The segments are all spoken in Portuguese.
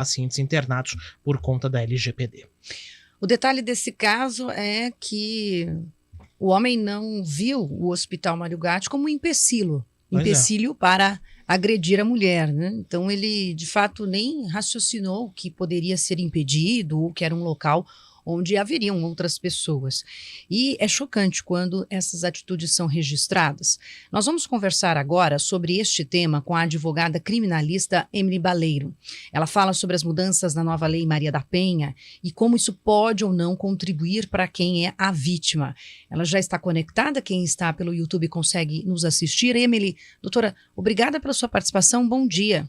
pacientes internados por conta da LGPD. O detalhe desse caso é que o homem não viu o Hospital Mário Gatti como um empecilho para agredir a mulher, né? Então ele, de fato, nem raciocinou que poderia ser impedido ou que era um local onde haveriam outras pessoas. E é chocante quando essas atitudes são registradas. Nós vamos conversar agora sobre este tema com a advogada criminalista Emily Baleiro. Ela fala sobre as mudanças na nova Lei Maria da Penha e como isso pode ou não contribuir para quem é a vítima. Ela já está conectada, quem está pelo YouTube consegue nos assistir. Emily, doutora, obrigada pela sua participação, bom dia.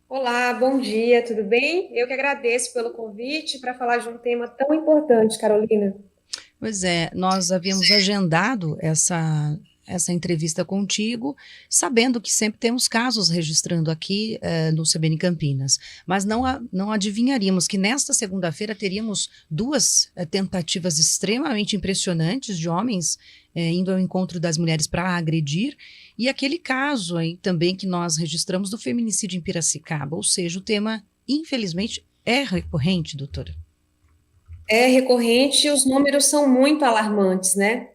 Olá, bom dia, tudo bem? Eu que agradeço pelo convite para falar de um tema tão importante, Carolina. Pois é, nós havíamos agendado essa entrevista contigo, sabendo que sempre temos casos registrando aqui no CBN Campinas, mas não adivinharíamos que nesta segunda-feira teríamos duas tentativas extremamente impressionantes de homens indo ao encontro das mulheres para agredir, e aquele caso aí também que nós registramos do feminicídio em Piracicaba, ou seja, o tema, infelizmente, é recorrente, doutora. É recorrente e os números são muito alarmantes, né?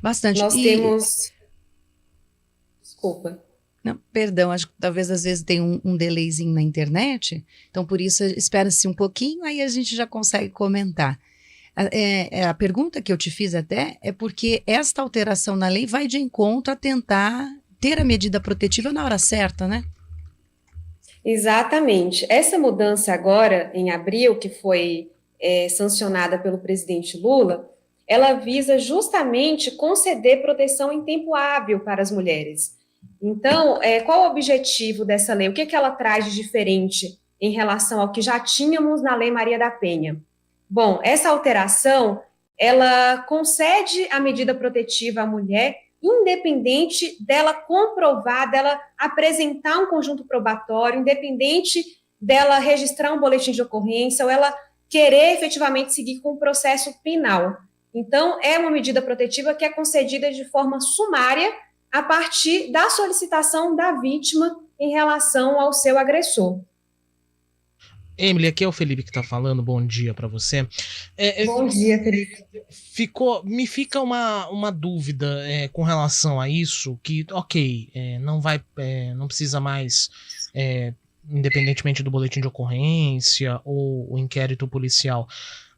Bastante. Nós temos... Desculpa. Não, perdão, acho que talvez às vezes tem um delayzinho na internet, então por isso espera-se um pouquinho, aí a gente já consegue comentar. A pergunta que eu te fiz até é porque esta alteração na lei vai de encontro a tentar ter a medida protetiva na hora certa, né? Exatamente. Essa mudança agora, em abril, que foi sancionada pelo presidente Lula, ela visa justamente conceder proteção em tempo hábil para as mulheres. Então, qual o objetivo dessa lei? O que ela traz de diferente em relação ao que já tínhamos na Lei Maria da Penha? Bom, essa alteração, ela concede a medida protetiva à mulher, independente dela comprovar, dela apresentar um conjunto probatório, independente dela registrar um boletim de ocorrência ou ela querer efetivamente seguir com o processo penal. Então, é uma medida protetiva que é concedida de forma sumária a partir da solicitação da vítima em relação ao seu agressor. Emily, aqui é o Felipe que está falando, bom dia para você. Bom dia, Felipe. Me fica uma dúvida com relação a isso, que, ok, não precisa mais, independentemente do boletim de ocorrência ou o inquérito policial.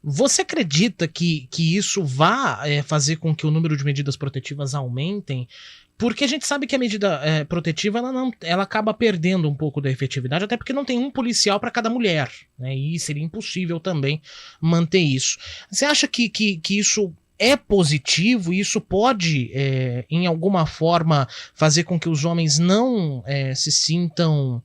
Você acredita que isso vá fazer com que o número de medidas protetivas aumentem? Porque a gente sabe que a medida protetiva ela acaba perdendo um pouco da efetividade, até porque não tem um policial para cada mulher, né? E seria impossível também manter isso. Você acha que isso é positivo e isso pode, em alguma forma, fazer com que os homens não se sintam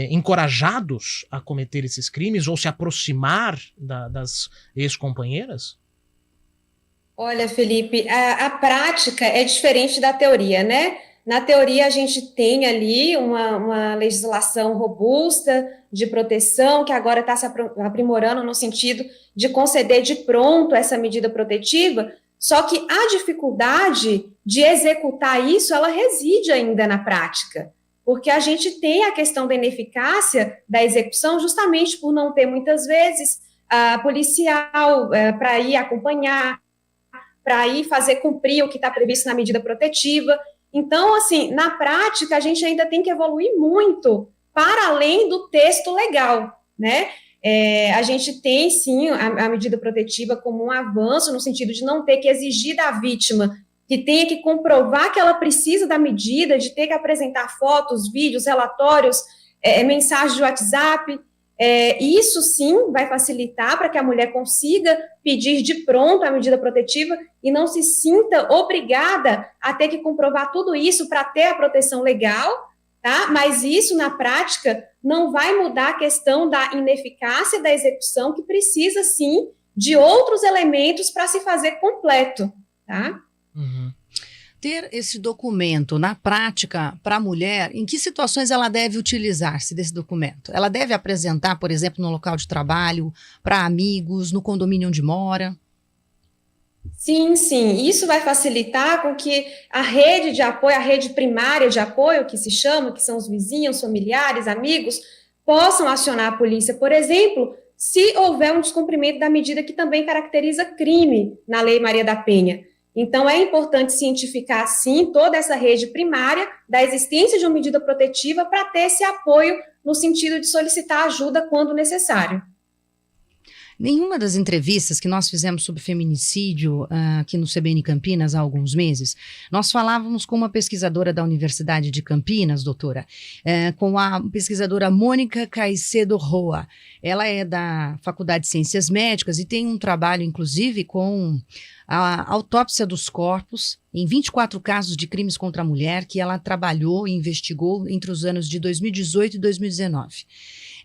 encorajados a cometer esses crimes ou se aproximar das ex-companheiras? Olha, Felipe, a prática é diferente da teoria, né? Na teoria, a gente tem ali uma legislação robusta de proteção, que agora está se aprimorando no sentido de conceder de pronto essa medida protetiva, só que a dificuldade de executar isso, ela reside ainda na prática, porque a gente tem a questão da ineficácia da execução justamente por não ter, muitas vezes, a policial para ir acompanhar, para ir fazer cumprir o que está previsto na medida protetiva. Então, assim, na prática, a gente ainda tem que evoluir muito para além do texto legal, né? A gente tem, sim, a medida protetiva como um avanço, no sentido de não ter que exigir da vítima que tenha que comprovar que ela precisa da medida, de ter que apresentar fotos, vídeos, relatórios, mensagens de WhatsApp. Isso sim vai facilitar para que a mulher consiga pedir de pronto a medida protetiva e não se sinta obrigada a ter que comprovar tudo isso para ter a proteção legal, tá? Mas isso, na prática, não vai mudar a questão da ineficácia da execução, que precisa, sim, de outros elementos para se fazer completo, tá? Uhum. Ter esse documento na prática para a mulher, em que situações ela deve utilizar-se desse documento? Ela deve apresentar, por exemplo, no local de trabalho, para amigos, no condomínio onde mora? Sim, sim. Isso vai facilitar com que a rede de apoio, a rede primária de apoio, que se chama, que são os vizinhos, familiares, amigos, possam acionar a polícia, por exemplo, se houver um descumprimento da medida que também caracteriza crime na Lei Maria da Penha. Então, é importante cientificar, sim, toda essa rede primária da existência de uma medida protetiva para ter esse apoio no sentido de solicitar ajuda quando necessário. Nenhuma das entrevistas que nós fizemos sobre feminicídio aqui no CBN Campinas há alguns meses, nós falávamos com uma pesquisadora da Universidade de Campinas, doutora, com a pesquisadora Mônica Caicedo Roa. Ela é da Faculdade de Ciências Médicas e tem um trabalho, inclusive, com a autópsia dos corpos em 24 casos de crimes contra a mulher que ela trabalhou e investigou entre os anos de 2018 e 2019.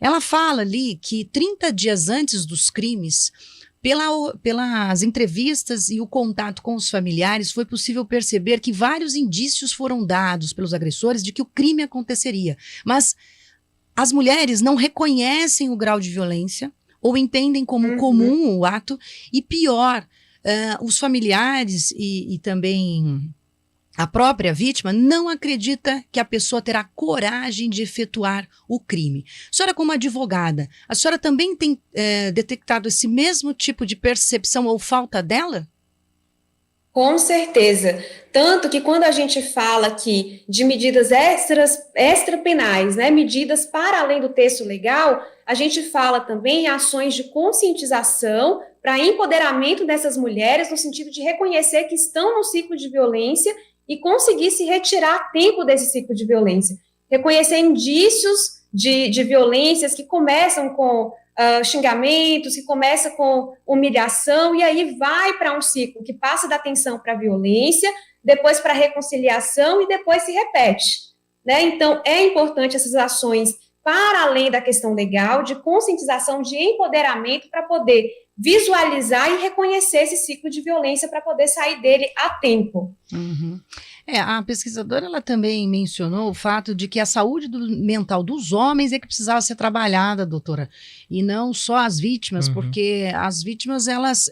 Ela fala ali que 30 dias antes dos crimes, pelas entrevistas e o contato com os familiares, foi possível perceber que vários indícios foram dados pelos agressores de que o crime aconteceria. Mas as mulheres não reconhecem o grau de violência ou entendem como comum o ato, e pior, os familiares e também a própria vítima não acredita que a pessoa terá coragem de efetuar o crime. A senhora, como advogada, a senhora também tem detectado esse mesmo tipo de percepção ou falta dela? Com certeza. Tanto que quando a gente fala aqui de medidas extrapenais, né, medidas para além do texto legal, a gente fala também em ações de conscientização para empoderamento dessas mulheres, no sentido de reconhecer que estão no ciclo de violência e conseguir se retirar a tempo desse ciclo de violência. Reconhecer indícios de violências que começam com xingamentos, que começa com humilhação, e aí vai para um ciclo que passa da tensão para a violência, depois para a reconciliação e depois se repete. Né? Então, é importante essas ações para além da questão legal, de conscientização, de empoderamento, para poder visualizar e reconhecer esse ciclo de violência para poder sair dele a tempo. Uhum. A pesquisadora ela também mencionou o fato de que a saúde mental dos homens é que precisava ser trabalhada, doutora, e não só as vítimas, porque as vítimas, elas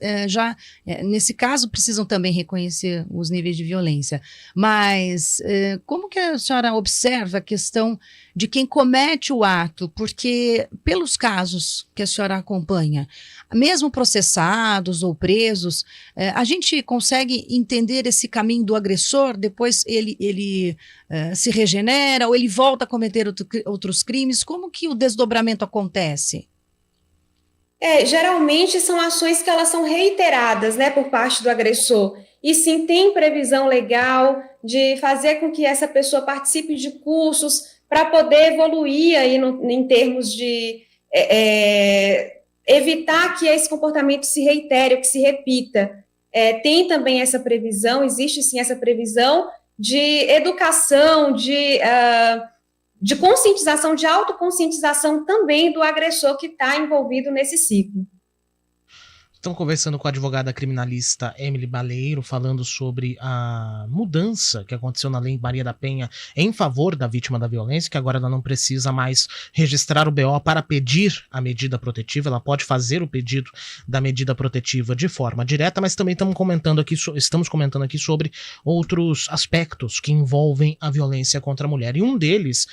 nesse caso, precisam também reconhecer os níveis de violência. Mas como que a senhora observa a questão de quem comete o ato? Porque pelos casos que a senhora acompanha, mesmo processados ou presos, a gente consegue entender esse caminho do agressor, depois ele se regenera ou ele volta a cometer outros crimes? Como que o desdobramento acontece? Geralmente são ações que elas são reiteradas, né, por parte do agressor. E sim, tem previsão legal de fazer com que essa pessoa participe de cursos para poder evoluir aí em termos de evitar que esse comportamento se reitere, que se repita. Tem também essa previsão, existe sim essa previsão de educação, de conscientização, de autoconscientização também do agressor que está envolvido nesse ciclo. Estamos conversando com a advogada criminalista Emily Baleiro, falando sobre a mudança que aconteceu na Lei Maria da Penha em favor da vítima da violência, que agora ela não precisa mais registrar o BO para pedir a medida protetiva, ela pode fazer o pedido da medida protetiva de forma direta, mas também estamos comentando aqui sobre outros aspectos que envolvem a violência contra a mulher. E um deles,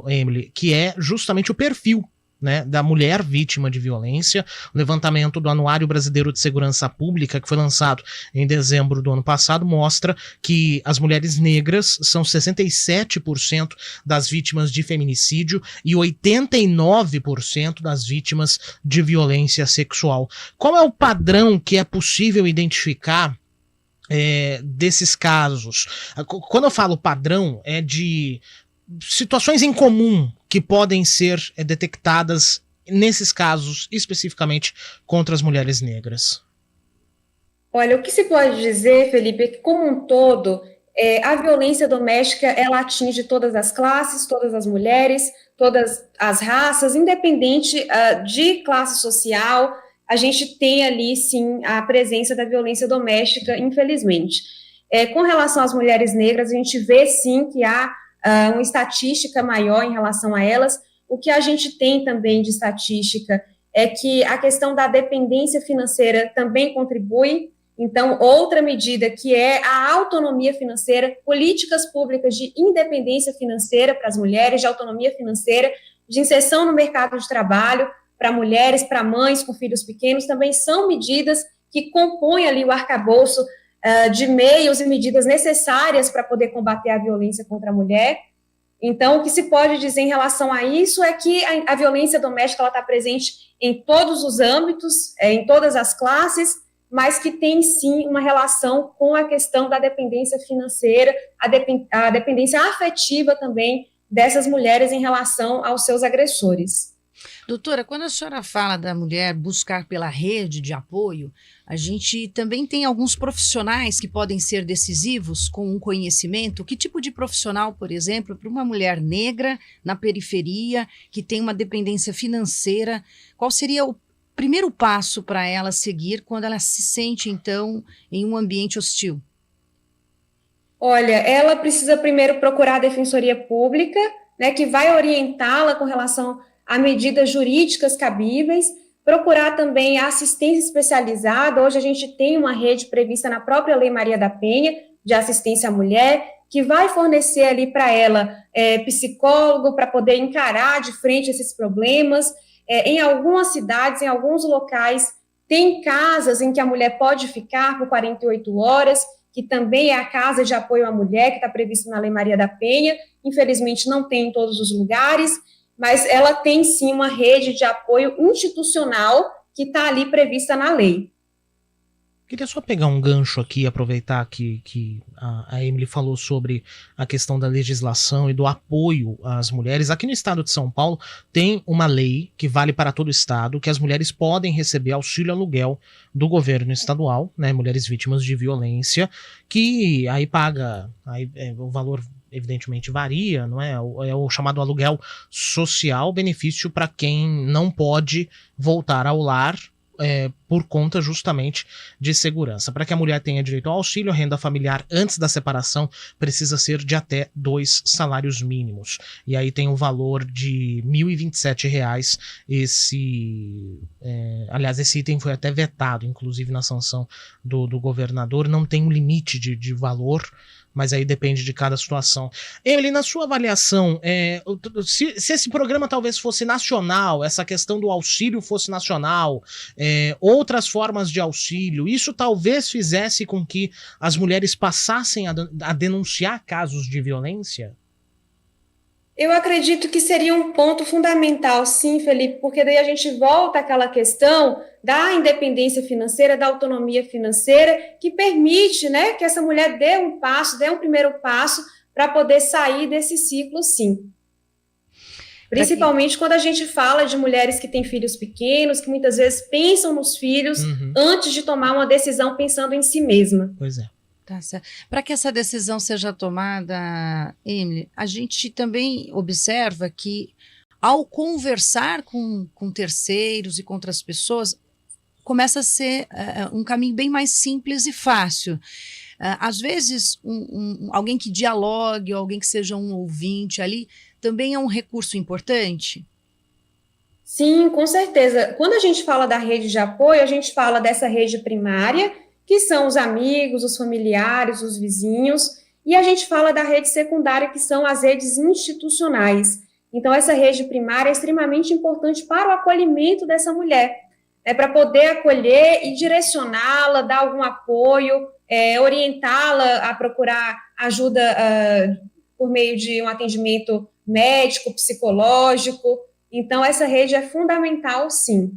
Emily, que é justamente o perfil, né, da mulher vítima de violência. O levantamento do Anuário Brasileiro de Segurança Pública, que foi lançado em dezembro do ano passado, mostra que as mulheres negras são 67% das vítimas de feminicídio e 89% das vítimas de violência sexual. Qual é o padrão que é possível identificar desses casos? Quando eu falo padrão, é de situações em comum que podem ser detectadas nesses casos, especificamente contra as mulheres negras. Olha, o que se pode dizer, Felipe, é que como um todo, a violência doméstica, ela atinge todas as classes, todas as mulheres, todas as raças, independente de classe social. A gente tem ali, sim, a presença da violência doméstica, infelizmente. Com relação às mulheres negras, a gente vê, sim, que há uma estatística maior em relação a elas. O que a gente tem também de estatística é que a questão da dependência financeira também contribui. Então, outra medida que é a autonomia financeira, políticas públicas de independência financeira para as mulheres, de autonomia financeira, de inserção no mercado de trabalho para mulheres, para mães com filhos pequenos, também são medidas que compõem ali o arcabouço de meios e medidas necessárias para poder combater a violência contra a mulher. Então, o que se pode dizer em relação a isso é que a violência doméstica está presente em todos os âmbitos, em todas as classes, mas que tem, sim, uma relação com a questão da dependência financeira, a dependência afetiva também dessas mulheres em relação aos seus agressores. Doutora, quando a senhora fala da mulher buscar pela rede de apoio, a gente também tem alguns profissionais que podem ser decisivos com um conhecimento. Que tipo de profissional, por exemplo, para uma mulher negra na periferia, que tem uma dependência financeira, qual seria o primeiro passo para ela seguir quando ela se sente, então, em um ambiente hostil? Olha, ela precisa primeiro procurar a Defensoria Pública, né, que vai orientá-la com relação a medidas jurídicas cabíveis, procurar também a assistência especializada. Hoje a gente tem uma rede prevista na própria Lei Maria da Penha, de assistência à mulher, que vai fornecer ali para ela psicólogo para poder encarar de frente esses problemas. Em algumas cidades, em alguns locais, tem casas em que a mulher pode ficar por 48 horas, que também é a Casa de Apoio à Mulher, que está previsto na Lei Maria da Penha. Infelizmente não tem em todos os lugares, mas ela tem sim uma rede de apoio institucional que está ali prevista na lei. Queria só pegar um gancho aqui, aproveitar que a Emily falou sobre a questão da legislação e do apoio às mulheres. Aqui no estado de São Paulo tem uma lei que vale para todo o estado, que as mulheres podem receber auxílio aluguel do governo estadual, né, mulheres vítimas de violência, que aí paga, o valor evidentemente varia, não é? É o chamado aluguel social, benefício para quem não pode voltar ao lar por conta justamente de segurança. Para que a mulher tenha direito ao auxílio, a renda familiar antes da separação precisa ser de até 2 salários mínimos. E aí tem o valor de R$ 1.027. Aliás, esse item foi até vetado, inclusive na sanção do governador. Não tem um limite de valor, mas aí depende de cada situação. Emily, na sua avaliação, se esse programa talvez fosse nacional, essa questão do auxílio fosse nacional, outras formas de auxílio, isso talvez fizesse com que as mulheres passassem a denunciar casos de violência? Eu acredito que seria um ponto fundamental, sim, Felipe, porque daí a gente volta àquela questão da independência financeira, da autonomia financeira, que permite, né, que essa mulher dê um primeiro passo para poder sair desse ciclo, sim. Principalmente quando a gente fala de mulheres que têm filhos pequenos, que muitas vezes pensam nos filhos antes de tomar uma decisão pensando em si mesma. Pois é. Tá certo. Para que essa decisão seja tomada, Emily, a gente também observa que, ao conversar com terceiros e com outras pessoas, começa a ser um caminho bem mais simples e fácil. Às vezes, alguém que dialogue, alguém que seja um ouvinte ali, também é um recurso importante? Sim, com certeza. Quando a gente fala da rede de apoio, a gente fala dessa rede primária, que são os amigos, os familiares, os vizinhos, e a gente fala da rede secundária, que são as redes institucionais. Então, essa rede primária é extremamente importante para o acolhimento dessa mulher, para poder acolher e direcioná-la, dar algum apoio, orientá-la a procurar ajuda por meio de um atendimento médico, psicológico. Então, essa rede é fundamental, sim.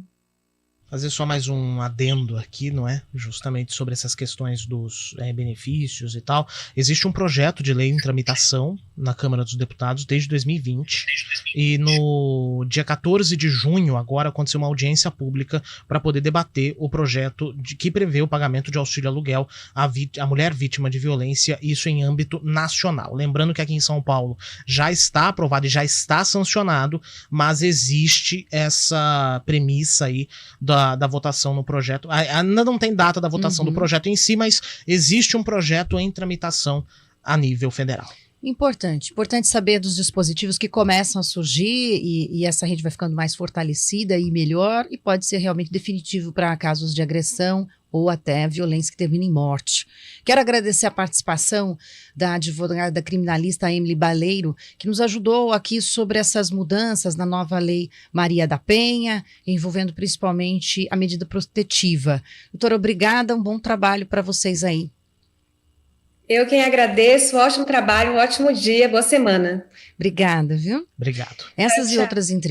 Fazer só mais um adendo aqui, não é? Justamente sobre essas questões dos benefícios e tal. Existe um projeto de lei em tramitação na Câmara dos Deputados desde 2020 e no dia 14 de junho agora aconteceu uma audiência pública para poder debater o projeto que prevê o pagamento de auxílio aluguel à mulher vítima de violência, isso em âmbito nacional. Lembrando que aqui em São Paulo já está aprovado e já está sancionado, mas existe essa premissa aí da votação no projeto. Ainda não tem data da votação do projeto em si, mas existe um projeto em tramitação a nível federal. Importante saber dos dispositivos que começam a surgir e essa rede vai ficando mais fortalecida e melhor e pode ser realmente definitivo para casos de agressão ou até violência que termina em morte. Quero agradecer a participação da advogada criminalista Emily Baleiro, que nos ajudou aqui sobre essas mudanças na nova lei Maria da Penha, envolvendo principalmente a medida protetiva. Doutora, obrigada, um bom trabalho para vocês aí. Eu quem agradeço, ótimo trabalho, um ótimo dia, boa semana. Obrigada, viu? Obrigado. Essas Tchau, e tchau. outras entrevistas